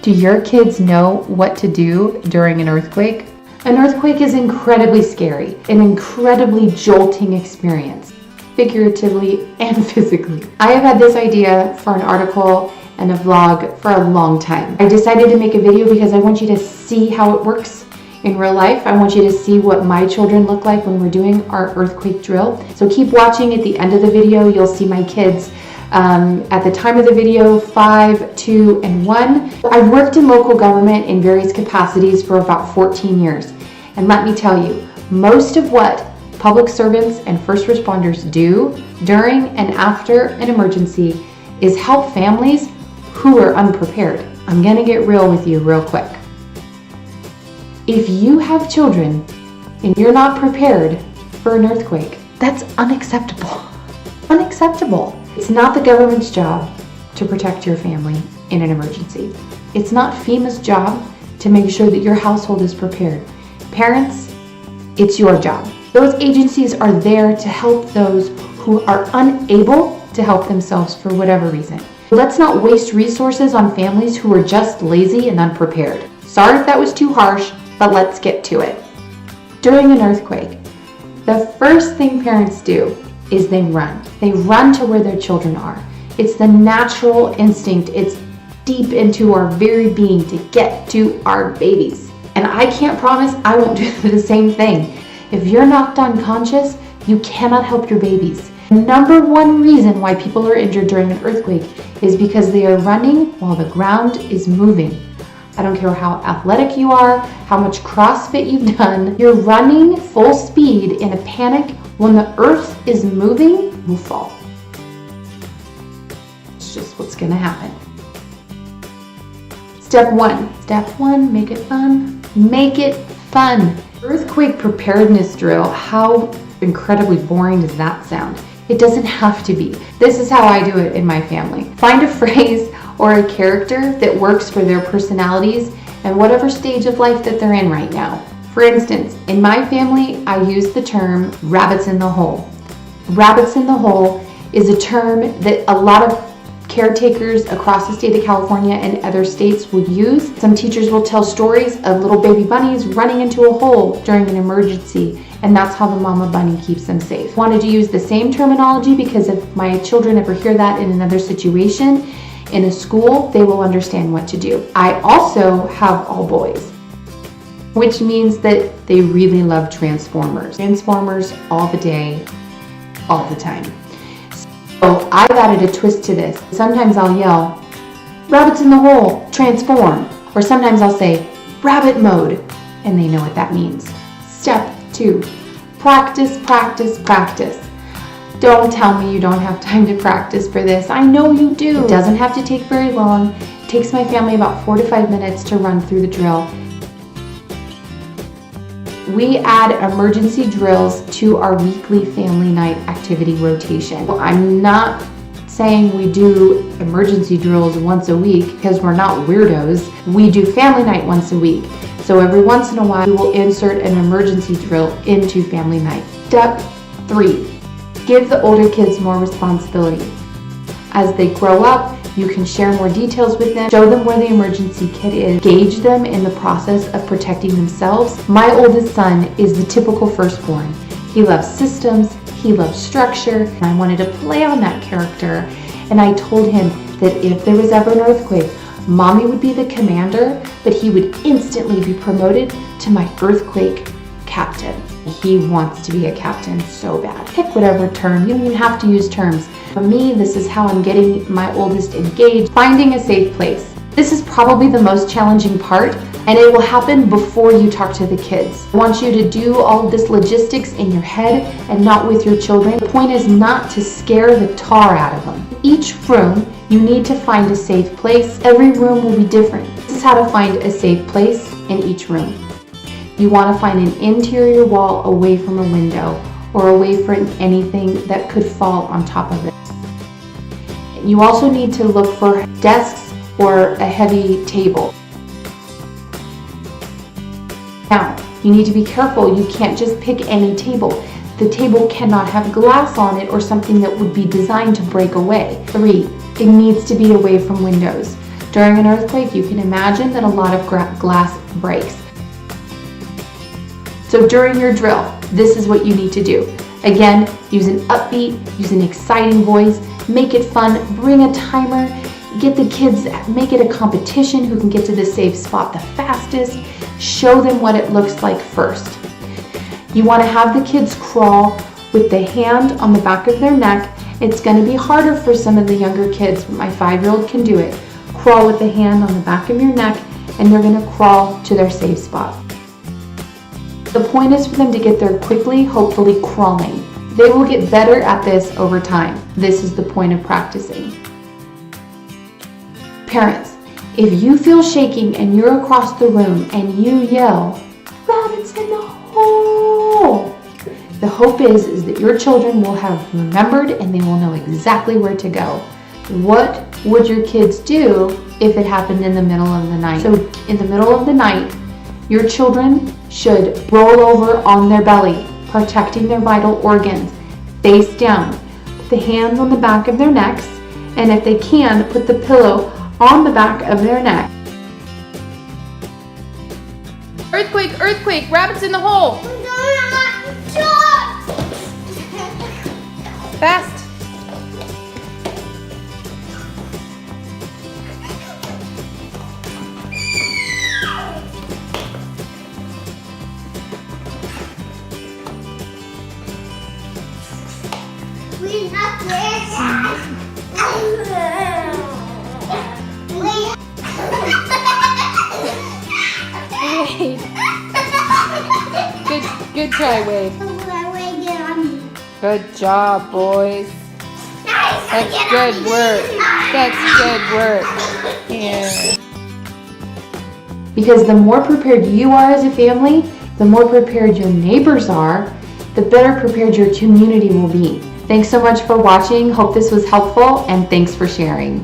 Do your kids know what to do during an earthquake? An earthquake is incredibly scary, an incredibly jolting experience, figuratively and physically. I have had this idea for an article and a vlog for a long time. I decided to make a video because I want you to see how it works in real life. I want you to see what my children look like when we're doing our earthquake drill. So keep watching. At the end of the video, you'll see my kids at the time of the video, 5, 2, and 1. I've worked in local government in various capacities for about 14 years. And let me tell you, most of what public servants and first responders do during and after an emergency is help families who are unprepared. I'm gonna get real with you real quick. If you have children and you're not prepared for an earthquake, that's unacceptable. Unacceptable. It's not the government's job to protect your family in an emergency. It's not FEMA's job to make sure that your household is prepared. Parents, it's your job. Those agencies are there to help those who are unable to help themselves for whatever reason. Let's not waste resources on families who are just lazy and unprepared. Sorry if that was too harsh, but let's get to it. During an earthquake, the first thing parents do is they run. They run to where their children are. It's the natural instinct. It's deep into our very being to get to our babies. And I can't promise I won't do the same thing. If you're knocked unconscious, you cannot help your babies. Number one reason why people are injured during an earthquake is because they are running while the ground is moving. I don't care how athletic you are, how much CrossFit you've done, you're running full speed in a panic. When the earth is moving, you'll fall. It's just what's gonna happen. Step one, make it fun. Make it fun. Earthquake preparedness drill, how incredibly boring does that sound? It doesn't have to be. This is how I do it in my family. Find a phrase or a character that works for their personalities and whatever stage of life that they're in right now. For instance, in my family, I use the term rabbits in the hole. Rabbits in the hole is a term that a lot of caretakers across the state of California and other states will use. Some teachers will tell stories of little baby bunnies running into a hole during an emergency, and that's how the mama bunny keeps them safe. Wanted to use the same terminology because if my children ever hear that in another situation, in a school, they will understand what to do. I also have all boys, which means that they really love Transformers. Transformers all the day, all the time. So I've added a twist to this. Sometimes I'll yell, rabbits in the hole, transform. Or sometimes I'll say, rabbit mode, and they know what that means. Step 2, practice, practice, practice. Don't tell me you don't have time to practice for this. I know you do. It doesn't have to take very long. It takes my family about 4 to 5 minutes to run through the drill. We add emergency drills to our weekly family night activity rotation. Well, I'm not saying we do emergency drills once a week because we're not weirdos. We do family night once a week. So every once in a while, we will insert an emergency drill into family night. Step 3, give the older kids more responsibility. As they grow up, you can share more details with them, show them where the emergency kit is, engage them in the process of protecting themselves. My oldest son is the typical firstborn. He loves systems, he loves structure, and I wanted to play on that character. And I told him that if there was ever an earthquake, mommy would be the commander, but he would instantly be promoted to my earthquake captain. He wants to be a captain so bad. Pick whatever term, you don't even have to use terms. For me, this is how I'm getting my oldest engaged. Finding a safe place. This is probably the most challenging part, and it will happen before you talk to the kids. I want you to do all of this logistics in your head and not with your children. The point is not to scare the tar out of them. Each room, you need to find a safe place. Every room will be different. This is how to find a safe place in each room. You want to find an interior wall away from a window or away from anything that could fall on top of it. You also need to look for desks or a heavy table. Now, you need to be careful. You can't just pick any table. The table cannot have glass on it or something that would be designed to break away. 3, it needs to be away from windows. During an earthquake, you can imagine that a lot of glass breaks. So during your drill, this is what you need to do. Again, use an upbeat, use an exciting voice, make it fun, bring a timer, get the kids, make it a competition who can get to the safe spot the fastest, show them what it looks like first. You want to have the kids crawl with the hand on the back of their neck. It's going to be harder for some of the younger kids, but my 5-year-old can do it. Crawl with the hand on the back of your neck, and they're going to crawl to their safe spot. The point is for them to get there quickly, hopefully crawling. They will get better at this over time. This is the point of practicing. Parents, if you feel shaking and you're across the room and you yell, "Rabbits in the hole!" the hope is that your children will have remembered and they will know exactly where to go. What would your kids do if it happened in the middle of the night? So in the middle of the night, your children should roll over on their belly, protecting their vital organs, face down. Put the hands on the back of their necks, and if they can, put the pillow on the back of their neck. Earthquake, earthquake, rabbits in the hole. Fast. We have this. Good try, Wade. Good job, boys. That's good work. That's good work. Yeah. Because the more prepared you are as a family, the more prepared your neighbors are, the better prepared your community will be. Thanks so much for watching. Hope this was helpful, and thanks for sharing.